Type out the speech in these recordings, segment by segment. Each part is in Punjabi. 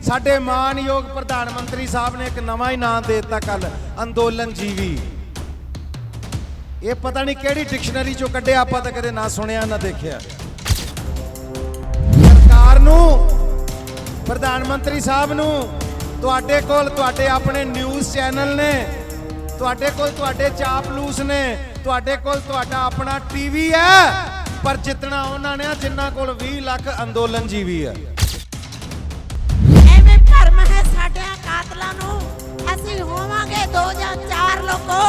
साडे मानयोग प्रधानमंत्री साहब ने एक नवा ही नाम दे दिता कल, अंदोलन जीवी। ये पता नहीं केड़ी डिक्शनरी चो कढ़िया, आपां तां कदे ना सुनिया ना देखिया। सरकार नूं, प्रधानमंत्री साहब नूं, तुहाडे कोल तुहाडे अपने न्यूज़ चैनल ने, तुहाडे कोल तुहाडे चापलूस ने, तुहाडे कोल तुहाडा अपना टीवी है, पर जितना उन्हां ने जिन्हां कोल 20 लाख अंदोलन जीवी है। एवें भरम है साडे कातलां नूं, असीं होवांगे 2 ਜਾਂ 4 लोगों,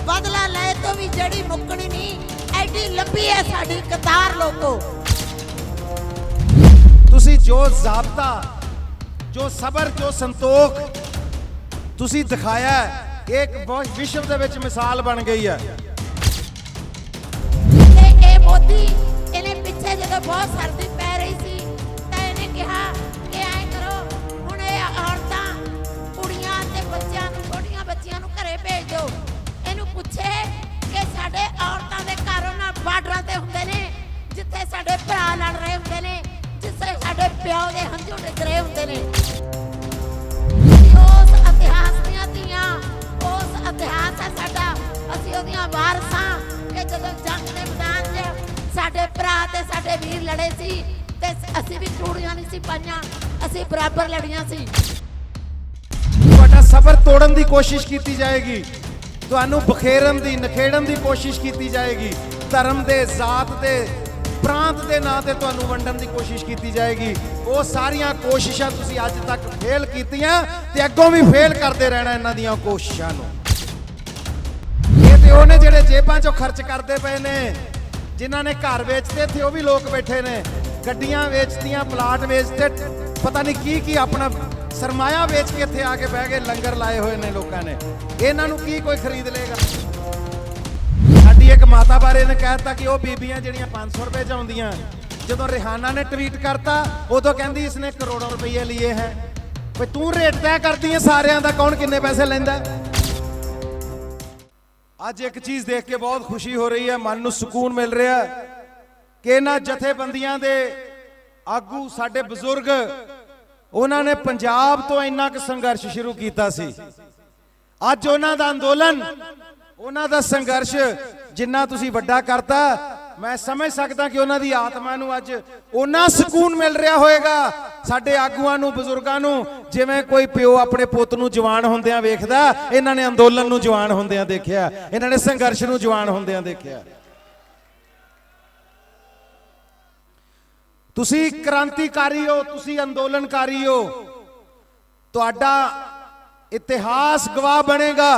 बदला ले तो भी जड़ी मुकनी नहीं, एडी लंबी है साडी कतार लोगों। तुसी जो ज़ाब्ता, जो सबर, जो संतोख तुसी दिखाया है, एक विश्व दे विच मिसाल बन गई है। मोदी इन्हें पीछे जो बहुत सर्दी पै रही सी, इन्हें कहा कि ऐ करो हुण औरतां कुड़ियां ते बच्चियां नूं, छोटियां बच्चियां नूं घरे भेज दो। इहनूं पुछे कि साडे औरतां दे घर उन्हां बार्डरां ते हुंदे ने जिथे साडे भरा लड़ रहे हुंदे ने, जिथे साडे प्यो दे हंझू डिग रहे हुंदे ने। उस इतिहास दीआं धीआं, उस इतिहास है साडा, असीं ओहदियां वारसां कि जदों जंग दे मैदान 'ਚ साडे भरा ते साडे वीर लड़े सी ते असीं भी चूड़ियां नहीं सी पाईयां, असीं बराबर लड़ियां सी। तुहाडा सबर तोड़न दी कोशिश की जाएगी, तुहानू बखेरन दी, नखेड़न दी कोशिश की जाएगी, धर्म दे, जात दे, प्रांत दे नां ते तुहानू वंडन दी कोशिश की जाएगी। वो सारियां कोशिशां तुसीं अज तक फेल कीतियां ते अग्गों भी फेल करते रहना इन्हां दियां कोशिशां नूं। ये ते ओने जेड़े जेबां चों खर्च करते पे ने, जिन्हां ने घर वेचते थे, वो भी लोग बैठे ने, गड्डियां वेचतियां, प्लाट वेचते, पता नहीं की अपना सरमाया वेच के इत्थे आके बह गए, लंगर लाए हुए ने लोगों ने। इन्हां नूं की कोई खरीद लेगा? साडी एक माता बारे ने कहता कि वो बीबियां जिहड़ियां 500 रुपए च आउंदियां, जदों रिहाना ने ट्वीट करता उदों कहंदी इसने करोड़ों रुपये लिए हैं। भाई तू रेट तय करदी है सारियां दा, कौन किन्ने पैसे लैंदा? आज एक चीज देख के बहुत खुशी हो रही है, मन नूं सुकून मिल रहा है कि इन्हां जथेबंदियां दे आगू, साडे बजुर्ग, उन्हां ने पंजाब तो इन्ना क संघर्ष शुरू कीता सी। अज उन्हां दा अंदोलन, उन्हां दा संघर्ष जिन्ना तुसीं वड्डा करता, मैं समझ सकदा कि उन्हां दी आत्मा नूं अज उन्ना सुकून मिल रहा होएगा, साडे आगूआं नूं, बजुर्गां नूं, जिवें कोई प्यो अपने पुੱਤ नूं जवान होंदियां वेखदा। इन्हां ने अंदोलन नूं जवान होंदियां देखिया, इन्हां ने संघर्ष नूं जवान होंदियां देखिया। तुसीं क्रांतिकारी हो, तुसीं अंदोलनकारी हो, तुहाडा इतिहास गवाह बनेगा।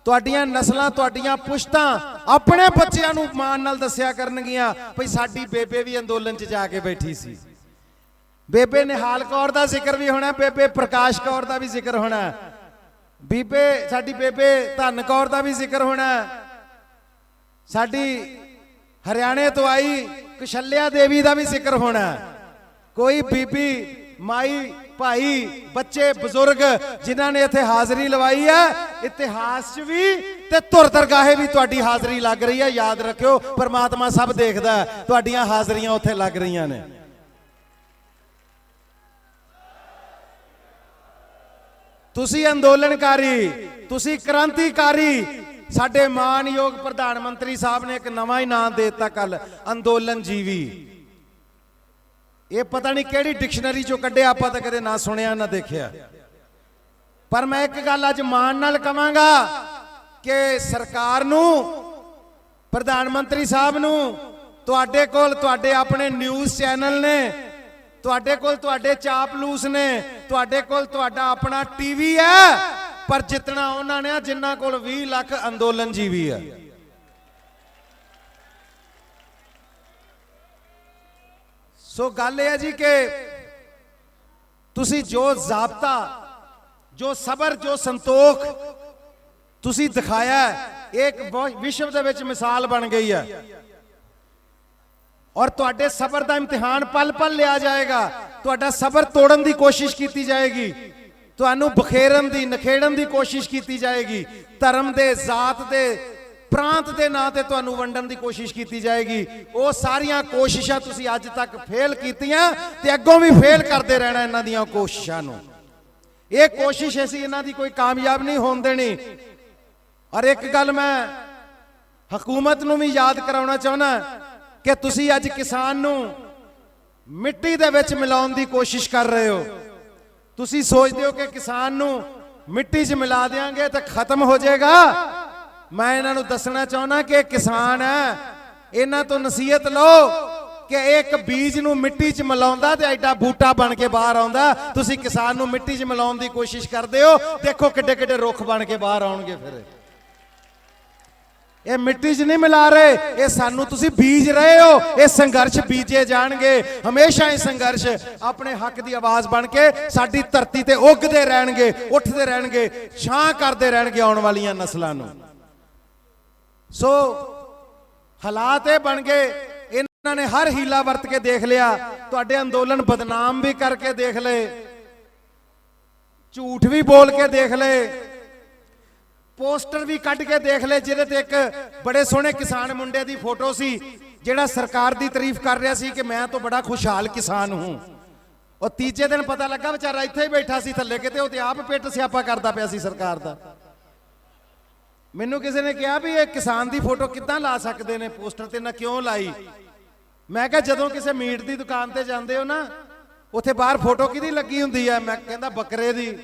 तुहाडियां नस्लां, तुहाडियां पुश्तां अपने बच्चों नूं मान नाल दस्सिया करनगियां भई साडी बेबे भी अंदोलन 'ਚ जा के बैठी सी। बेबे निहाल कौर दा जिक्र भी होना, बेबे प्रकाश कौर दा भी जिक्र होना, बीबे साडी बेबे धन कौर दा भी जिक्र होना, साडी हरियाणे तो आई कुशल्या देवी दा भी जिक्र होना। कोई बीबी, माई, भाई, बच्चे, बुजुर्ग जिन्हां ने इत्थे हाजरी लवाई है, इतिहास च भी ते धुर दरगाहे भी तुहाडी हाजरी लग रही है। याद रखियो, परमात्मा सब देखदा है, तुहाडियां हाजरियां उत्थे लग रही ने। तुसीं अंदोलनकारी, तुसीं क्रांतिकारी, साडे मानयोग प्रधानमंत्री साहब ने एक नवा ही नाम दे दिता कल, अंदोलन जीवी। ये पता नहीं केड़ी डिक्शनरी चो कढ़िया, आपां तां कदे ना सुनिया ना देखिया। पर मैं एक गल अज मान नाल कहांगा कि सरकार नूं, प्रधानमंत्री साहब नूं, तुहाडे कोल तुहाडे अपने न्यूज़ चैनल ने, तुहाडे कोल तुहाडे चापलूस ने, तुहाडे कोल तुहाडा अपना टीवी है, पर जितना उन्हां ने जिन्हां कोल 20 लाख अंदोलन जीवी है। सो गल है जी कि तुसी जो ज़ाब्ता, जो सबर, जो संतोख तुसी दिखाया है, एक विश्व दे विच मिसाल बन गई है। और तुहाडे सबर दा इम्तिहान पल पल लिया जाएगा, तुहाडा सबर तोड़न दी कोशिश की जाएगी, तुहानू बखेरन दी, नखेड़न दी कोशिश की जाएगी, धर्म दे, जात दे, ਪ੍ਰਾਂਤ ਦੇ ਨਾਂ ਤੇ ਤੁਹਾਨੂੰ ਵੰਡਣ ਦੀ ਕੋਸ਼ਿਸ਼ ਕੀਤੀ ਜਾਏਗੀ। ਉਹ ਸਾਰੀਆਂ ਕੋਸ਼ਿਸ਼ਾਂ ਤੁਸੀਂ ਅੱਜ ਤੱਕ ਫੇਲ ਕੀਤੀਆਂ ਤੇ ਅੱਗੋਂ ਵੀ ਫੇਲ ਕਰਦੇ ਰਹਿਣਾ ਇਹਨਾਂ ਦੀਆਂ ਕੋਸ਼ਿਸ਼ਾਂ ਨੂੰ। ਇਹ ਕੋਸ਼ਿਸ਼ ਅਸੀਂ ਇਹਨਾਂ ਦੀ ਕੋਈ ਕਾਮਯਾਬ ਨਹੀਂ ਹੋਣ ਦੇਣੀ। ਔਰ ਇੱਕ ਗੱਲ ਮੈਂ ਹਕੂਮਤ ਨੂੰ ਵੀ ਯਾਦ ਕਰਾਉਣਾ ਚਾਹੁੰਦਾ ਕਿ ਤੁਸੀਂ ਅੱਜ ਕਿਸਾਨ ਨੂੰ ਮਿੱਟੀ ਦੇ ਵਿੱਚ ਮਿਲਾਉਣ ਦੀ ਕੋਸ਼ਿਸ਼ ਕਰ ਰਹੇ ਹੋ। ਤੁਸੀਂ ਸੋਚਦੇ ਹੋ ਕਿ ਕਿਸਾਨ ਨੂੰ ਮਿੱਟੀ 'ਚ ਮਿਲਾ ਦੇਾਂਗੇ ਤਾਂ ਖਤਮ ਹੋ ਜਾਏਗਾ। ਮੈਂ ਇਹਨਾਂ ਨੂੰ ਦੱਸਣਾ ਚਾਹੁੰਦਾ ਕਿ ਕਿਸਾਨ ਹੈ, ਇਹਨਾਂ ਤੋਂ ਨਸੀਹਤ ਲਓ ਕਿ ਇੱਕ ਬੀਜ ਨੂੰ ਮਿੱਟੀ 'ਚ ਮਿਲਾਉਂਦਾ ਤੇ ਐਡਾ ਬੂਟਾ ਬਣ ਕੇ ਬਾਹਰ ਆਉਂਦਾ। ਤੁਸੀਂ ਕਿਸਾਨ ਨੂੰ ਮਿੱਟੀ 'ਚ ਮਿਲਾਉਣ ਦੀ ਕੋਸ਼ਿਸ਼ ਕਰਦੇ ਹੋ, ਦੇਖੋ ਕਿੱਡੇ ਕਿੱਡੇ ਰੁੱਖ ਬਣ ਕੇ ਬਾਹਰ ਆਉਣਗੇ। ਫਿਰ ਇਹ ਮਿੱਟੀ 'ਚ ਨਹੀਂ ਮਿਲਾ ਰਹੇ, ਇਹ ਸਾਨੂੰ ਤੁਸੀਂ ਬੀਜ ਰਹੇ ਹੋ। ਇਹ ਸੰਘਰਸ਼ ਬੀਜੇ ਜਾਣਗੇ, ਹਮੇਸ਼ਾ ਇਹ ਸੰਘਰਸ਼ ਆਪਣੇ ਹੱਕ ਦੀ ਆਵਾਜ਼ ਬਣ ਕੇ ਸਾਡੀ ਧਰਤੀ ਤੇ ਉੱਗਦੇ ਰਹਿਣਗੇ, ਉੱਠਦੇ ਰਹਿਣਗੇ, ਛਾਂ ਕਰਦੇ ਰਹਿਣਗੇ ਆਉਣ ਵਾਲੀਆਂ ਨਸਲਾਂ ਨੂੰ। ਸੋ ਹਾਲਾਤ ਇਹ ਬਣ ਗਏ, ਇਹਨਾਂ ਨੇ ਹਰ ਹੀਲਾ ਵਰਤ ਕੇ ਦੇਖ ਲਿਆ, ਤੁਹਾਡੇ ਅੰਦੋਲਨ ਬਦਨਾਮ ਵੀ ਕਰਕੇ ਦੇਖ ਲਏ, ਝੂਠ ਵੀ ਬੋਲ ਕੇ ਦੇਖ ਲਏ, ਪੋਸਟਰ ਵੀ ਕੱਢ ਕੇ ਦੇਖ ਲਏ ਜਿਹਦੇ ਤੇ ਇੱਕ ਬੜੇ ਸੋਹਣੇ ਕਿਸਾਨ ਮੁੰਡੇ ਦੀ ਫੋਟੋ ਸੀ ਜਿਹੜਾ ਸਰਕਾਰ ਦੀ ਤਾਰੀਫ ਕਰ ਰਿਹਾ ਸੀ ਕਿ ਮੈਂ ਤਾਂ ਬੜਾ ਖੁਸ਼ਹਾਲ ਕਿਸਾਨ ਹੂੰ। ਉਹ ਤੀਜੇ ਦਿਨ ਪਤਾ ਲੱਗਾ ਵਿਚਾਰਾ ਇੱਥੇ ਹੀ ਬੈਠਾ ਸੀ ਥੱਲੇ ਕਿਤੇ, ਉਹ ਤੇ ਆਪ ਪਿੱਟ ਸਿਆਪਾ ਕਰਦਾ ਪਿਆ ਸੀ ਸਰਕਾਰ ਦਾ। ਮੈਨੂੰ ਕਿਸੇ ਨੇ ਕਿਹਾ ਵੀ ਇਹ ਕਿਸਾਨ ਦੀ ਫੋਟੋ ਕਿੱਦਾਂ ਲਾ ਸਕਦੇ ਨੇ ਪੋਸਟਰ ਤੇ, ਨਾ ਕਿਉਂ ਲਾਈ। ਮੈਂ ਕਿਹਾ ਜਦੋਂ ਕਿਸੇ ਮੀਟ ਦੀ ਦੁਕਾਨ ਤੇ ਜਾਂਦੇ ਹੋ ਨਾ, ਉੱਥੇ ਬਾਹਰ ਫੋਟੋ ਕਿਹਦੀ ਲੱਗੀ ਹੁੰਦੀ ਹੈ? ਮੈਂ ਕਹਿੰਦਾ ਬੱਕਰੇ ਦੀ,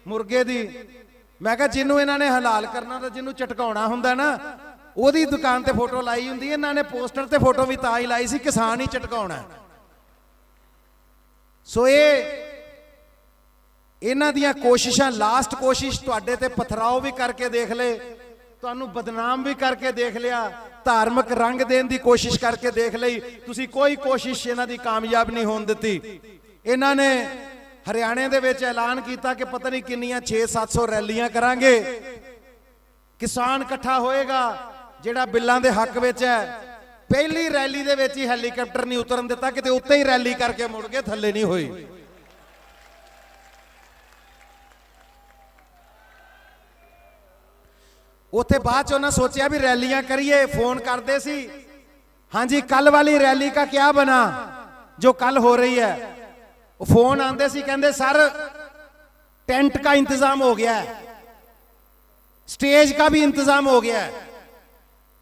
ਮੁਰਗੇ ਦੀ। ਮੈਂ ਕਿਹਾ ਜਿਹਨੂੰ ਇਹਨਾਂ ਨੇ ਹਲਾਲ ਕਰਨਾ ਤਾਂ ਜਿਹਨੂੰ ਚਟਕਾਉਣਾ ਹੁੰਦਾ ਨਾ, ਉਹਦੀ ਦੁਕਾਨ ਤੇ ਫੋਟੋ ਲਾਈ ਹੁੰਦੀ। ਇਹਨਾਂ ਨੇ ਪੋਸਟਰ ਤੇ ਫੋਟੋ ਵੀ ਤਾਂ ਹੀ ਲਾਈ ਸੀ ਕਿਸਾਨ ਹੀ ਚਟਕਾਉਣਾ। ਸੋ ਇਹਨਾਂ ਦੀਆਂ ਕੋਸ਼ਿਸ਼ਾਂ, ਲਾਸਟ ਕੋਸ਼ਿਸ਼ ਤੁਹਾਡੇ ਤੇ ਪਥਰਾਓ ਵੀ ਕਰਕੇ ਦੇਖ ਲਏ, ਤੁਹਾਨੂੰ ਬਦਨਾਮ ਵੀ ਕਰਕੇ ਦੇਖ ਲਿਆ, ਧਾਰਮਿਕ ਰੰਗ ਦੇਣ ਦੀ ਕੋਸ਼ਿਸ਼ ਕਰਕੇ ਦੇਖ ਲਈ, ਤੁਸੀਂ ਕੋਈ ਕੋਸ਼ਿਸ਼ ਇਹਨਾਂ ਦੀ ਕਾਮਯਾਬ ਨਹੀਂ ਹੋਣ ਦਿੱਤੀ। ਇਹਨਾਂ ਨੇ ਹਰਿਆਣੇ ਦੇ ਵਿੱਚ ਐਲਾਨ ਕੀਤਾ ਕਿ ਪਤਾ ਨਹੀਂ ਕਿੰਨੀਆਂ 600-700 ਰੈਲੀਆਂ ਕਰਾਂਗੇ, ਕਿਸਾਨ ਇਕੱਠਾ ਹੋਏਗਾ ਜਿਹੜਾ ਬਿੱਲਾਂ ਦੇ ਹੱਕ ਵਿੱਚ ਹੈ। ਪਹਿਲੀ ਰੈਲੀ ਦੇ ਵਿੱਚ ਹੀ ਹੈਲੀਕਾਪਟਰ ਨਹੀਂ ਉਤਰਨ ਦਿੱਤਾ, ਕਿਤੇ ਉੱਤੇ ਹੀ ਰੈਲੀ ਕਰਕੇ ਮੁੜ ਕੇ ਥੱਲੇ ਨਹੀਂ ਹੋਈ। ਉੱਥੇ ਬਾਅਦ ਚ ਉਹਨਾਂ ਸੋਚਿਆ ਵੀ ਰੈਲੀਆਂ ਕਰੀਏ, ਫੋਨ ਕਰਦੇ ਸੀ, ਹਾਂਜੀ ਕੱਲ ਵਾਲੀ ਰੈਲੀ का क्या बना जो कल हो रही है। वो फोन आते सी कहते सर टेंट का इंतजाम हो गया है, स्टेज का भी इंतजाम हो गया है,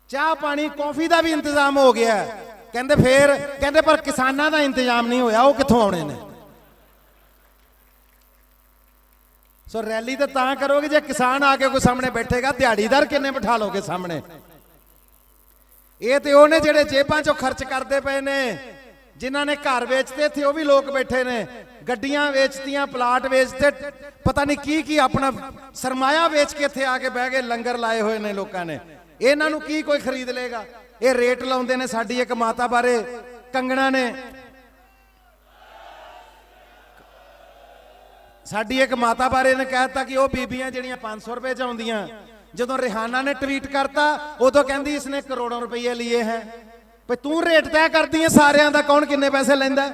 चाह पानी कॉफी का भी इंतजाम हो गया है। कहते फिर कहते पर किसानों का इंतजाम नहीं होया, वो कित्थों आने ने। सो रैली तो तां करोगे जे किसान आके कोई सामने बैठेगा, दिहाड़ीदार किन्ने बिठा लोगे सामने। ये तो वो ने जेड़े जेबां चों खर्च करते पे ने, जिन्हां ने घर वेचते थे वो भी लोग बैठे ने, गड्डियां वेचतियां, प्लाट वेचते, पता नहीं की अपना सरमाया वेच के इत्थे आके बह गए, लंगर लाए हुए ने लोगों ने। इन्हां नूं की कोई खरीद लेगा। ये रेट लाउंदे ने। साडी एक माता बारे कंगना ने, साडी एक माता बारे ने कहता कि वो बीबियां जिहड़ियां 500 रुपए च आउंदियां, ਜਦੋਂ रिहाना ने ट्वीट करता उदों कहती इसने करोड़ों रुपये लिए हैं। भाई तू रेट तय करती है सारिਆਂ ਦਾ, कौन किन्ने पैसे लेंदा।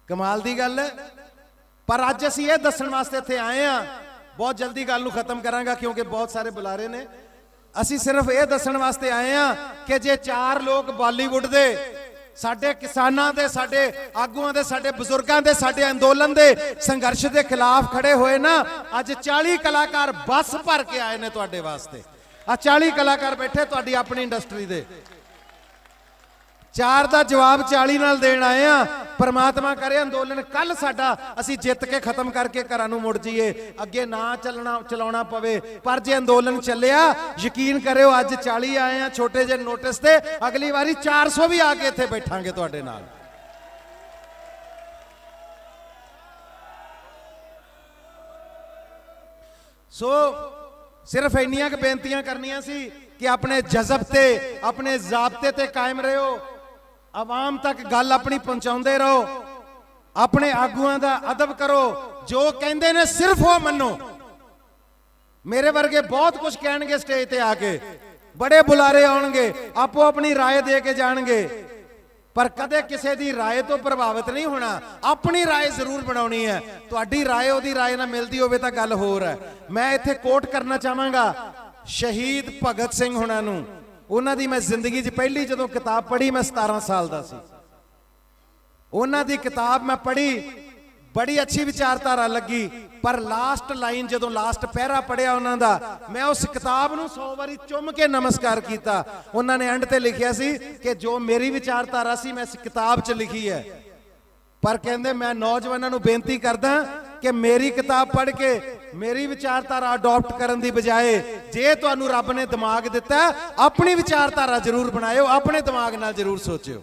कमाल दी गल है। पर अज असीं ये दस्सण वास्ते इत्थे आए हैं, बहुत जल्दी गल नूं खत्म करांगा क्योंकि बहुत सारे बुलारे ने। असीं सिर्फ ये दस्सण वास्ते आए हैं कि जे 4 लोग बॉलीवुड दे, साडे किसानां दे, साडे आगूआं दे, साडे बुजुर्गां दे, साडे अंदोलन दे संघर्ष दे खिलाफ खड़े होए ना, अज 40 कलाकार बस भर के आए ने तुहाडे वास्ते। आ 40 कलाकार बैठे तुहाडी अपनी इंडस्ट्री दे। 4 दा जवाब 40 नाल देण आए आ। परमात्मा करे अंदोलन कल साडा असीं जित के खत्म करके घरां नूं मुड़ जाइए, अगे ना चलाउणा पवे। पर जे अंदोलन चलिया, यकीन करियो अज 40 आए आ छोटे जे नोटिस ते, अगली बारी 400 भी आके इत्थे बैठांगे तुहाडे नाल। सो सिर्फ इन्नियां बेनतियां करनियां सी कि अपने जज़ब ते, अपने ज़ाब्ते ते कायम रहो, आवाम तक गल अपनी पहुंचाते रहो, अपने आगुआं दा अदब करो, जो कहंदे ने सिर्फ वो मनो। मेरे वर्गे बहुत कुछ कहणगे स्टेज ते आके, बड़े बुलारे आउणगे, आपो अपनी राय दे के जाणगे, पर कदे किसी दी राय तो प्रभावित नहीं होना। अपनी राय जरूर बनाउणी है। तुहाडी राय ओदी राय ना मिलदी होवे तां गल होर है। मैं इत्थे कोट करना चाहांगा ਸ਼ਹੀਦ ਭਗਤ ਸਿੰਘ ਹੁਣਾਂ ਨੂੰ, ਉਹਨਾਂ ਦੀ ਮੈਂ ਜ਼ਿੰਦਗੀ 'ਚ ਪਹਿਲੀ ਜਦੋਂ ਕਿਤਾਬ ਪੜ੍ਹੀ ਮੈਂ 17 ਸਾਲ ਦਾ ਸੀ। ਉਹਨਾਂ ਦੀ ਕਿਤਾਬ ਮੈਂ ਪੜ੍ਹੀ, ਬੜੀ ਅੱਛੀ ਵਿਚਾਰਧਾਰਾ ਲੱਗੀ, ਪਰ ਲਾਸਟ ਲਾਈਨ ਜਦੋਂ ਲਾਸਟ ਪਹਿਰਾ ਪੜਿਆ ਉਹਨਾਂ ਦਾ, ਮੈਂ ਉਸ ਕਿਤਾਬ ਨੂੰ 100 ਵਾਰੀ ਚੁੰਮ ਕੇ ਨਮਸਕਾਰ ਕੀਤਾ। ਉਹਨਾਂ ਨੇ ਐਂਡ ਤੇ ਲਿਖਿਆ ਸੀ ਕਿ ਜੋ ਮੇਰੀ ਵਿਚਾਰਧਾਰਾ ਸੀ ਮੈਂ ਇਸ ਕਿਤਾਬ 'ਚ ਲਿਖੀ ਹੈ, ਪਰ ਕਹਿੰਦੇ ਮੈਂ ਨੌਜਵਾਨਾਂ ਨੂੰ ਬੇਨਤੀ ਕਰਦਾ ਕਿ ਮੇਰੀ ਕਿਤਾਬ ਪੜ੍ਹ ਕੇ ਮੇਰੀ ਵਿਚਾਰਧਾਰਾ ਅਡਾਪਟ ਕਰਨ ਦੀ ਬਜਾਏ, ਜੇ ਤੁਹਾਨੂੰ ਰੱਬ ਨੇ ਦਿਮਾਗ ਦਿੱਤਾ ਆਪਣੀ ਵਿਚਾਰਧਾਰਾ ਜ਼ਰੂਰ ਬਣਾਇਓ, ਆਪਣੇ ਦਿਮਾਗ ਨਾਲ ਜ਼ਰੂਰ ਸੋਚਿਓ।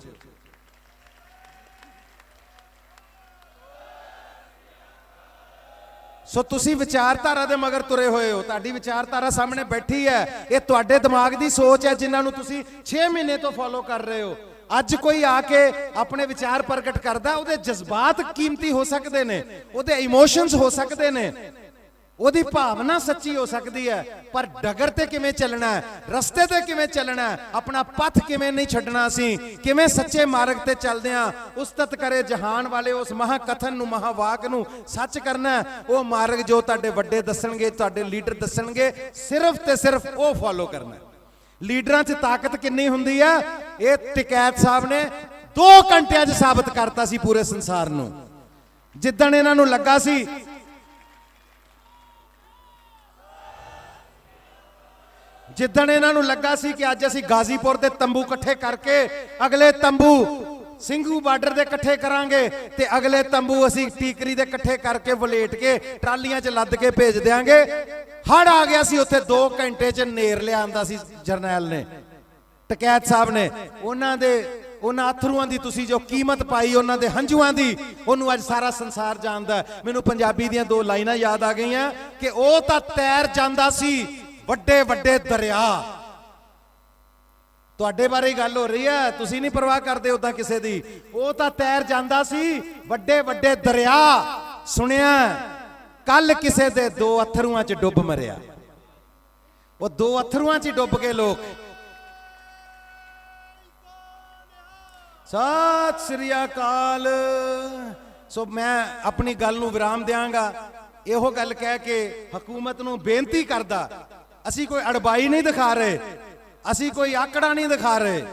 ਸੋ ਤੁਸੀਂ ਵਿਚਾਰਧਾਰਾ ਦੇ ਮਗਰ ਤੁਰੇ ਹੋਏ ਹੋ, ਤੁਹਾਡੀ ਵਿਚਾਰਧਾਰਾ ਸਾਹਮਣੇ ਬੈਠੀ ਹੈ, ਇਹ ਤੁਹਾਡੇ ਦਿਮਾਗ ਦੀ ਸੋਚ ਹੈ ਜਿਨ੍ਹਾਂ ਨੂੰ ਤੁਸੀਂ 6 ਮਹੀਨੇ ਤੋਂ ਫੋਲੋ ਕਰ ਰਹੇ ਹੋ। ਅੱਜ ਕੋਈ ਆ ਕੇ ਆਪਣੇ ਵਿਚਾਰ ਪ੍ਰਗਟ ਕਰਦਾ, ਉਹਦੇ ਜਜ਼ਬਾਤ ਕੀਮਤੀ ਹੋ ਸਕਦੇ ਨੇ, ਉਹਦੇ ਇਮੋਸ਼ਨਸ ਹੋ ਸਕਦੇ ਨੇ, ਉਹਦੀ ਭਾਵਨਾ ਸੱਚੀ ਹੋ ਸਕਦੀ ਹੈ, ਪਰ ਡਗਰ ਤੇ ਕਿਵੇਂ ਚੱਲਣਾ ਹੈ, ਰਸਤੇ ਤੇ ਕਿਵੇਂ ਚੱਲਣਾ ਹੈ, ਆਪਣਾ ਪਥ ਕਿਵੇਂ ਨਹੀਂ ਛੱਡਣਾ, ਸੀ ਕਿਵੇਂ ਸੱਚੇ ਮਾਰਗ ਤੇ ਚੱਲਦੇ ਆ, ਉਸਤਤ ਕਰੇ ਜਹਾਨ ਵਾਲੇ ਉਸ ਮਹਾਕਥਨ ਨੂੰ, ਮਹਾਵਾਕ ਨੂੰ ਸੱਚ ਕਰਨਾ, ਉਹ ਮਾਰਗ ਜੋ ਤੁਹਾਡੇ ਵੱਡੇ ਦੱਸਣਗੇ, ਤੁਹਾਡੇ ਲੀਡਰ ਦੱਸਣਗੇ, ਸਿਰਫ ਤੇ ਸਿਰਫ ਉਹ ਫੋਲੋ ਕਰਨਾ। ਲੀਡਰਾਂ 'ਚ ਤਾਕਤ ਕਿੰਨੀ ਹੁੰਦੀ ਹੈ, ਇਹ ਟਿਕੈਤ ਸਾਹਿਬ ਨੇ 2 ਘੰਟਿਆਂ 'ਚ ਸਾਬਤ ਕਰਤਾ ਸੀ ਪੂਰੇ ਸੰਸਾਰ ਨੂੰ। ਜਿੱਦਣ ਇਹਨਾਂ ਨੂੰ ਲੱਗਾ ਸੀ ਕਿ ਅੱਜ ਅਸੀਂ ਗਾਜ਼ੀਪੁਰ ਦੇ ਤੰਬੂ ਇਕੱਠੇ ਕਰਕੇ ਅਗਲੇ ਤੰਬੂ ਸਿੰਘੂ ਬਾਰਡਰ ਦੇ ਇਕੱਠੇ ਕਰਾਂਗੇ, ਤੇ ਅਗਲੇ ਤੰਬੂ ਅਸੀਂ ਟੀਕਰੀ ਦੇ ਇਕੱਠੇ ਕਰਕੇ ਵਲੇਟ ਕੇ ਟਰਾਲੀਆਂ 'ਚ ਲੱਦ ਕੇ ਭੇਜ ਦਿਆਂਗੇ। ਹੜ ਆ ਗਿਆ ਸੀ ਉੱਥੇ, 2 ਘੰਟੇ 'ਚ ਨੇਰ ਲਿਆਂਦਾ ਸੀ ਜਰਨੈਲ ਨੇ, ਟਕੈਤ ਸਾਹਿਬ ਨੇ। ਉਹਨਾਂ ਅਥਰੂਆਂ ਦੀ ਤੁਸੀਂ ਜੋ ਕੀਮਤ ਪਾਈ, ਉਹਨਾਂ ਦੇ ਹੰਝੂਆਂ ਦੀ, ਉਹਨੂੰ ਅੱਜ ਸਾਰਾ ਸੰਸਾਰ ਜਾਣਦਾ। ਮੈਨੂੰ ਪੰਜਾਬੀ ਦੀਆਂ 2 ਲਾਈਨਾਂ ਯਾਦ ਆ ਗਈਆਂ ਕਿ ਉਹ ਤਾਂ ਤੈਰ ਜਾਂਦਾ ਸੀ ਵੱਡੇ ਵੱਡੇ ਦਰਿਆ। ਤੁਹਾਡੇ ਬਾਰੇ ਹੀ ਗੱਲ ਹੋ ਰਹੀ ਹੈ, ਤੁਸੀਂ ਨਹੀਂ ਪਰਵਾਹ ਕਰਦੇ ਉਦਾਂ ਕਿਸੇ ਦੀ। ਉਹ ਤਾਂ ਤੈਰ ਜਾਂਦਾ ਸੀ ਵੱਡੇ ਵੱਡੇ ਦਰਿਆ, ਸੁਣਿਆ ਕੱਲ ਕਿਸੇ ਦੇ 2 ਅਥਰੂਆਂ 'ਚ ਡੁੱਬ ਮਰਿਆ। ਉਹ 2 ਅਥਰੂਆਂ 'ਚ ਡੁੱਬ ਕੇ ਲੋਕ। ਸਤਿ ਸ੍ਰੀ ਅਕਾਲ। ਸੋ ਮੈਂ ਆਪਣੀ ਗੱਲ ਨੂੰ ਵਿਰਾਮ ਦਿਆਂਗਾ, ਇਹੋ ਗੱਲ ਕਹਿ ਕੇ ਹਕੂਮਤ ਨੂੰ ਬੇਨਤੀ ਕਰਦਾ, ਅਸੀਂ ਕੋਈ ਅੜਬਾਈ ਨਹੀਂ ਦਿਖਾ ਰਹੇ, ਅਸੀਂ ਕੋਈ ਆਕੜਾ ਨਹੀਂ ਦਿਖਾ ਰਹੇ,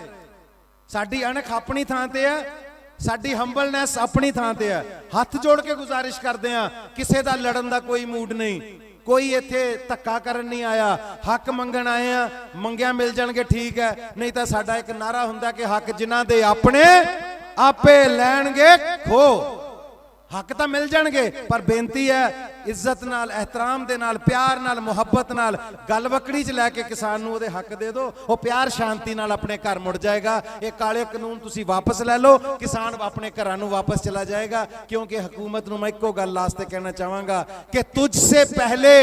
ਸਾਡੀ ਅਣਖ ਆਪਣੀ ਥਾਂ ਤੇ ਹੈ, ਸਾਡੀ ਹੰਬਲਨੈਸ ਆਪਣੀ ਥਾਂ ਤੇ ਹੈ। ਹੱਥ ਜੋੜ ਕੇ ਗੁਜ਼ਾਰਿਸ਼ ਕਰਦੇ ਆ, ਕਿਸੇ ਦਾ ਲੜਨ ਦਾ ਕੋਈ ਮੂਡ ਨਹੀਂ, ਕੋਈ ਇੱਥੇ ਧੱਕਾ ਕਰਨ ਨਹੀਂ ਆਇਆ, ਹੱਕ ਮੰਗਣ ਆਏ ਆ। ਮੰਗਿਆ ਮਿਲ ਜਾਣਗੇ ਠੀਕ ਹੈ, ਨਹੀਂ ਤਾਂ ਸਾਡਾ ਇੱਕ ਨਾਰਾ ਹੁੰਦਾ ਕਿ ਹੱਕ ਜਿਨ੍ਹਾਂ ਦੇ ਆਪਣੇ ਆਪੇ ਲੈਣਗੇ ਖੋ। ਹੱਕ ਤਾਂ ਮਿਲ ਜਾਣਗੇ, ਪਰ ਬੇਨਤੀ ਹੈ ਇੱਜ਼ਤ ਨਾਲ, ਇਹਤਰਾਮ ਦੇ ਨਾਲ, ਪਿਆਰ ਨਾਲ, ਮੁਹੱਬਤ ਨਾਲ ਗੱਲ ਵਕੜੀ 'ਚ ਲੈ ਕੇ ਕਿਸਾਨ ਨੂੰ ਉਹਦੇ ਹੱਕ ਦੇ ਦਿਓ। ਉਹ ਪਿਆਰ ਸ਼ਾਂਤੀ ਨਾਲ ਆਪਣੇ ਘਰ ਮੁੜ ਜਾਏਗਾ। ਇਹ ਕਾਲੇ ਕਾਨੂੰਨ ਤੁਸੀਂ ਵਾਪਸ ਲੈ ਲਓ, ਕਿਸਾਨ ਆਪਣੇ ਘਰਾਂ ਨੂੰ ਵਾਪਸ ਚਲਾ ਜਾਏਗਾ। ਕਿਉਂਕਿ ਹਕੂਮਤ ਨੂੰ ਮੈਂ ਇੱਕੋ ਗੱਲ ਲਾਸਟ ਤੇ ਕਹਿਣਾ ਚਾਹਾਂਗਾ ਕਿ ਤੁਝ ਸੇ ਪਹਿਲੇ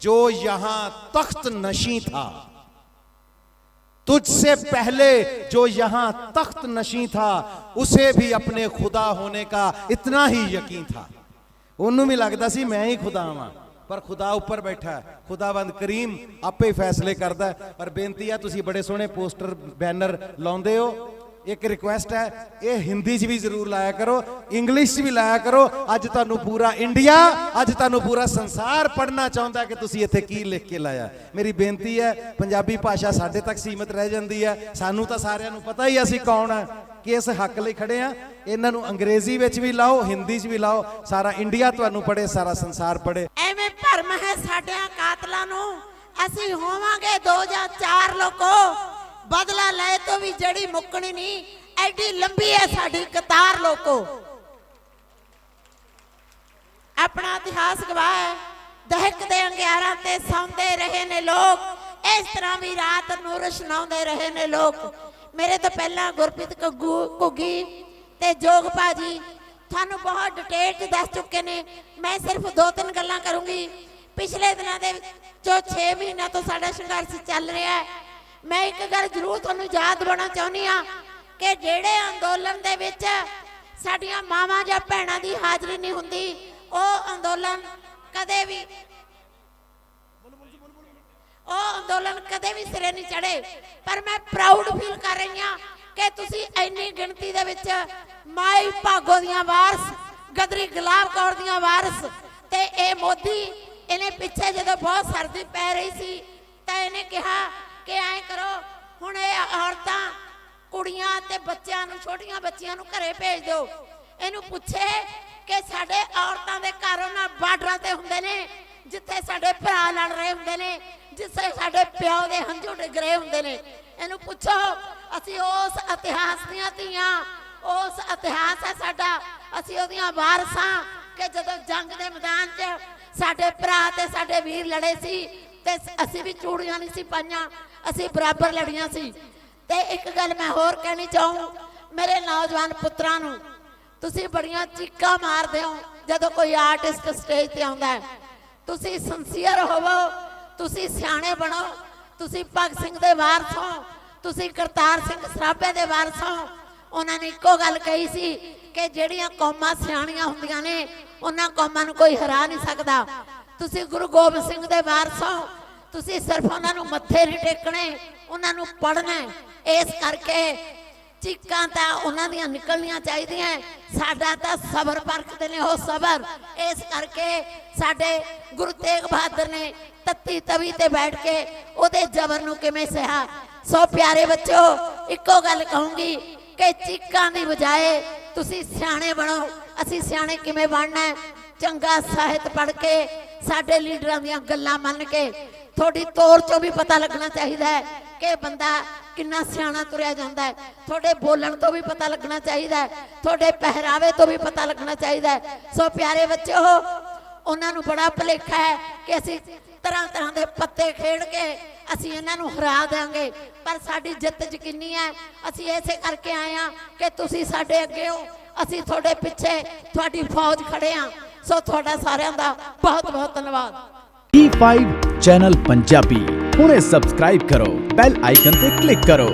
ਜੋ यहाँ तख्त नशी था, तुझसे पहले जो यहाँ तख्त नशी था, उसे भी अपने खुदा होने का इतना ही यकीन था। ਉਹਨੂੰ ਵੀ ਲੱਗਦਾ ਸੀ ਮੈਂ ਹੀ ਖੁਦਾ ਹਾਂ, ਪਰ ਖੁਦਾ ਉੱਪਰ ਬੈਠਾ ਹੈ, ਖੁਦਾਵੰਦ ਕਰੀਮ ਆਪੇ ਹੀ ਫੈਸਲੇ ਕਰਦਾ ਹੈ। ਪਰ ਬੇਨਤੀ ਹੈ, ਤੁਸੀਂ ਬੜੇ ਸੋਹਣੇ ਪੋਸਟਰ ਬੈਨਰ ਲਾਉਂਦੇ ਹੋ, ਇੱਕ ਰਿਕੁਐਸਟ ਹੈ, ਇਹ ਹਿੰਦੀ 'ਚ ਵੀ ਜ਼ਰੂਰ ਲਾਇਆ ਕਰੋ, ਇੰਗਲਿਸ਼ 'ਚ ਵੀ ਲਾਇਆ ਕਰੋ। ਅੱਜ ਤੁਹਾਨੂੰ ਪੂਰਾ ਇੰਡੀਆ, ਅੱਜ ਤੁਹਾਨੂੰ ਪੂਰਾ ਸੰਸਾਰ ਪੜ੍ਹਨਾ ਚਾਹੁੰਦਾ ਕਿ ਤੁਸੀਂ ਇੱਥੇ ਕੀ ਲਿਖ ਕੇ ਲਾਇਆ। ਮੇਰੀ ਬੇਨਤੀ ਹੈ, ਪੰਜਾਬੀ ਭਾਸ਼ਾ ਸਾਡੇ ਤੱਕ ਸੀਮਤ ਰਹਿ ਜਾਂਦੀ ਹੈ, ਸਾਨੂੰ ਤਾਂ ਸਾਰਿਆਂ ਨੂੰ ਪਤਾ ਹੀ ਅਸੀਂ ਕੌਣ ਆ, ਕਿ ਇਸ ਹੱਕ ਲਈ ਖੜੇ ਆ। ਇਹਨਾਂ ਨੂੰ ਅੰਗਰੇਜ਼ੀ ਵਿੱਚ ਵੀ ਲਾਓ, ਹਿੰਦੀ 'ਚ ਵੀ ਲਾਓ, ਸਾਰਾ ਇੰਡੀਆ ਤੁਹਾਨੂੰ ਪੜ੍ਹੇ, ਸਾਰਾ ਸੰਸਾਰ ਪੜ੍ਹੇ। ਐਵੇਂ ਭਰਮ ਹੈ ਸਾਡਿਆਂ ਕਾਤਲਾਂ ਨੂੰ, ਅਸੀਂ ਹੋਵਾਂਗੇ 2 ਜਾਂ 4 ਲੋਕੋ, ਬਦਲਾ ਲੈ ਤੋਂ ਵੀ ਜੜੀ ਮੁੱਕਣੀ ਨਹੀਂ, ਐਡੀ ਲੰਬੀ ਹੈ ਸਾਡੀ ਕਤਾਰ ਲੋਕੋ। ਆਪਣਾ ਇਤਿਹਾਸ ਗਵਾਹ ਹੈ, ਦਹਿਕਦੇ ਅੰਗਿਆਰਾਂ ਤੇ ਸੌਂਦੇ ਰਹੇ ਨੇ ਲੋਕ, ਇਸ ਤਰ੍ਹਾਂ ਵੀ ਰਾਤ ਨੂੰ ਰੋਸ਼ਨਾਉਂਦੇ ਰਹੇ ਨੇ ਲੋਕ। ਮੇਰੇ ਤੋਂ ਪਹਿਲਾਂ ਗੁਰਪ੍ਰੀਤ ਘੁੱਗੀ ਤੇ ਜੋਗ ਭਾਜੀ ਤੁਹਾਨੂੰ ਬਹੁਤ ਡਿਟੇਲ 'ਚ ਦੱਸ ਚੁੱਕੇ ਨੇ। ਮੈਂ ਸਿਰਫ 2-3 ਗੱਲਾਂ ਕਰੂੰਗੀ। ਪਿਛਲੇ ਦਿਨਾਂ ਦੇ ਜੋ 6 ਮਹੀਨਿਆਂ ਤੋਂ ਸਾਡਾ ਸੰਘਰਸ਼ ਚੱਲ ਰਿਹਾ ਹੈ, ਮੈਂ ਇੱਕ ਗੱਲ ਜ਼ਰੂਰ ਤੁਹਾਨੂੰ ਯਾਦ ਦਿਵਾਉਣਾ ਚਾਹੁੰਦੀ ਹਾਂ ਕਿ ਜਿਹੜੇ ਅੰਦੋਲਨ ਦੇ ਵਿੱਚ ਸਾਡੀਆਂ ਮਾਵਾਂ ਜਾਂ ਭੈਣਾਂ ਦੀ ਹਾਜ਼ਰੀ ਨਹੀਂ ਹੁੰਦੀ, ਉਹ ਅੰਦੋਲਨ ਕਦੇ ਵੀ ਸਿਰੇ ਨਹੀਂ ਚੜੇ। ਪਰ ਮੈਂ ਪ੍ਰਾਊਡ ਫੀਲ ਕਰ ਰਹੀ ਹਾਂ ਕਿ ਤੁਸੀਂ ਇੰਨੀ ਗਿਣਤੀ ਦੇ ਵਿੱਚ ਮਾਈ ਭਾਗੋ ਦੀਆਂ ਵਾਰਸ, ਗਦਰੀ ਗੁਲਾਬ ਕੌਰ ਦੀਆਂ ਵਾਰਸ, ਤੇ ਇਹ ਮੋਦੀ, ਇਹਨੇ ਪਿੱਛੇ ਜਦੋਂ ਬਹੁਤ ਸਰਦੀ ਪੈ ਰਹੀ ਸੀ ਤਾਂ ਇਹਨੇ ਕਿਹਾ ਕਿ ਐਂ ਕਰੋ ਹੁਣ ਇਹ ਔਰਤਾਂ ਕੁੜੀਆਂ ਤੇ ਬੱਚਿਆਂ ਨੂੰ ਛੋਟੀਆਂ ਬੱਚੀਆਂ ਨੂੰ ਘਰੇ ਭੇਜ ਦਿਓ। ਇਹਨੂੰ ਪੁੱਛੇ ਕਿ ਸਾਡੇ ਔਰਤਾਂ ਦੇ ਘਰ ਉਹਨਾਂ ਬਾਰਡਰਾਂ ਤੇ ਹੁੰਦੇ ਨੇ ਜਿੱਥੇ ਸਾਡੇ ਭਰਾ ਲੜ ਰਹੇ ਹੁੰਦੇ ਨੇ, ਜਿੱਥੇ ਸਾਡੇ ਪਿਓ ਦੇ ਹੰਝੂ ਡਿੱਗ ਰਹੇ ਹੁੰਦੇ ਨੇ। ਇਹਨੂੰ ਪੁੱਛੋ ਅਸੀਂ ਉਸ ਇਤਿਹਾਸ ਦੀਆਂ ਧੀਆਂ, ਉਸ ਇਤਿਹਾਸ ਹੈ ਸਾਡਾ, ਅਸੀਂ ਉਹਦੀਆਂ ਵਾਰਸਾਂ ਕਿ ਜਦੋਂ ਜੰਗ ਦੇ ਮੈਦਾਨ 'ਚ ਸਾਡੇ ਭਰਾ ਤੇ ਸਾਡੇ ਵੀਰ ਲੜੇ ਸੀ ਤੇ ਅਸੀਂ ਵੀ ਚੂੜੀਆਂ ਨਹੀਂ ਸੀ ਪਾਈਆਂ, ਅਸੀਂ ਬਰਾਬਰ ਲੜੀਆਂ ਸੀ। ਤੇ ਇੱਕ ਗੱਲ ਮੈਂ ਹੋਰ ਕਹਿਣੀ ਚਾਹੂੰ ਮੇਰੇ ਨੌਜਵਾਨ ਪੁੱਤਰਾਂ ਨੂੰ, ਤੁਸੀਂ ਬੜੀਆਂ ਚੀਕਾਂ ਮਾਰਦੇ ਹੋ ਜਦੋਂ ਕੋਈ ਆਰਟਿਸਟ ਸਟੇਜ ਤੇ ਆਉਂਦਾ ਹੈ। ਤੁਸੀਂ ਸਿੰਸੀਅਰ ਹੋਵੋ, ਤੁਸੀਂ ਸਿਆਣੇ ਬਣੋ, ਤੁਸੀਂ ਭਗਤ ਸਿੰਘ ਦੇ ਵਾਰਸ ਹੋ, ਤੁਸੀਂ ਕਰਤਾਰ ਸਿੰਘ ਸਰਾਭੇ ਦੇ ਵਾਰਸ ਹੋ। ਉਹਨਾਂ ਨੇ ਇੱਕੋ ਗੱਲ ਕਹੀ ਸੀ ਕਿ ਜਿਹੜੀਆਂ ਕੌਮਾਂ ਸਿਆਣੀਆਂ ਹੁੰਦੀਆਂ ਨੇ ਉਹਨਾਂ ਕੌਮਾਂ ਨੂੰ ਕੋਈ ਹਰਾ ਨਹੀਂ ਸਕਦਾ। ਤੁਸੀਂ ਗੁਰੂ ਗੋਬਿੰਦ ਸਿੰਘ ਦੇ ਵਾਰਸ ਹੋ, ਤੁਸੀਂ ਸਿਰਫ ਉਹਨਾਂ ਨੂੰ ਮੱਥੇ ਨਹੀਂ ਟੇਕਣੇ, ਉਹਨਾਂ ਨੂੰ ਪੜ੍ਹਨਾ। ਇਸ ਕਰਕੇ ਚੀਕਾਂ ਤਾਂ ਉਹਨਾਂ ਦੀਆਂ ਨਿਕਲਣੀਆਂ ਚਾਹੀਦੀਆਂ। ਸਾਡਾ ਤਾਂ ਸਬਰ ਵਰਤਦੇ ਨੇ ਉਹ ਸਬਰ। ਇਸ ਕਰਕੇ ਸਾਡੇ ਗੁਰੂ ਤੇਗ ਬਹਾਦਰ ਨੇ ਤੱਤੀ ਤਵੀ ਤੇ ਬੈਠ ਕੇ ਉਹਦੇ ਜ਼ਬਰ ਨੂੰ ਕਿਵੇਂ ਸਹਾ। ਸੋ ਪਿਆਰੇ ਬੱਚੋ, ਇੱਕੋ ਗੱਲ ਕਹੂੰਗੀ ਕਿ ਚੀਕਾਂ ਦੀ ਬਜਾਏ ਤੁਸੀਂ ਸਿਆਣੇ ਬਣੋ। ਅਸੀਂ ਸਿਆਣੇ ਕਿਵੇਂ ਬਣਨਾ? ਚੰਗਾ ਸਾਹਿਤ ਪੜ੍ਹ ਕੇ, ਸਾਡੇ ਲੀਡਰਾਂ ਦੀਆਂ ਗੱਲਾਂ ਮੰਨ ਕੇ, ਤੁਹਾਡੀ ਤੋਰ ਚੋਂ ਵੀ ਪਤਾ ਲੱਗਣਾ ਚਾਹੀਦਾ ਹੈ ਕਿ ਬੰਦਾ ਕਿੰਨਾ ਸਿਆਣਾ ਤੁਰਿਆ ਜਾਂਦਾ ਹੈ। ਤੁਹਾਡੇ ਬੋਲਣ ਤੋਂ ਵੀ ਪਤਾ ਲੱਗਣਾ ਚਾਹੀਦਾ ਹੈ, ਤੁਹਾਡੇ ਪਹਿਰਾਵੇ ਤੋਂ ਵੀ ਪਤਾ ਲੱਗਣਾ ਚਾਹੀਦਾ ਹੈ। ਸੋ ਪਿਆਰੇ ਬੱਚੋ, ਉਹਨਾਂ ਨੂੰ ਬੜਾ ਭੁਲੇਖਾ ਹੈ ਕਿ ਅਸੀਂ ਤਰ੍ਹਾਂ ਤਰ੍ਹਾਂ ਦੇ ਪੱਤੇ ਖੇਡ ਕੇ ਅਸੀਂ ਇਹਨਾਂ ਨੂੰ ਹਰਾ ਦੇਵਾਂਗੇ, ਪਰ ਸਾਡੀ ਜਿੱਤ ਯਕੀਨੀ ਹੈ। ਅਸੀਂ ਐਸੇ ਕਰਕੇ ਆਏ ਹਾਂ ਕਿ ਤੁਸੀਂ ਸਾਡੇ ਅੱਗੇ ਹੋ, ਅਸੀਂ ਤੁਹਾਡੇ ਪਿੱਛੇ ਤੁਹਾਡੀ ਫੌਜ ਖੜੇ ਹਾਂ। ਸੋ ਤੁਹਾਡਾ ਸਾਰਿਆਂ ਦਾ ਬਹੁਤ ਬਹੁਤ ਧੰਨਵਾਦ। E5 ਚੈਨਲ ਪੰਜਾਬੀ ਹੁਣੇ ਸਬਸਕ੍ਰਾਈਬ ਕਰੋ, ਬੈਲ ਆਈਕਨ ਤੇ ਕਲਿੱਕ ਕਰੋ।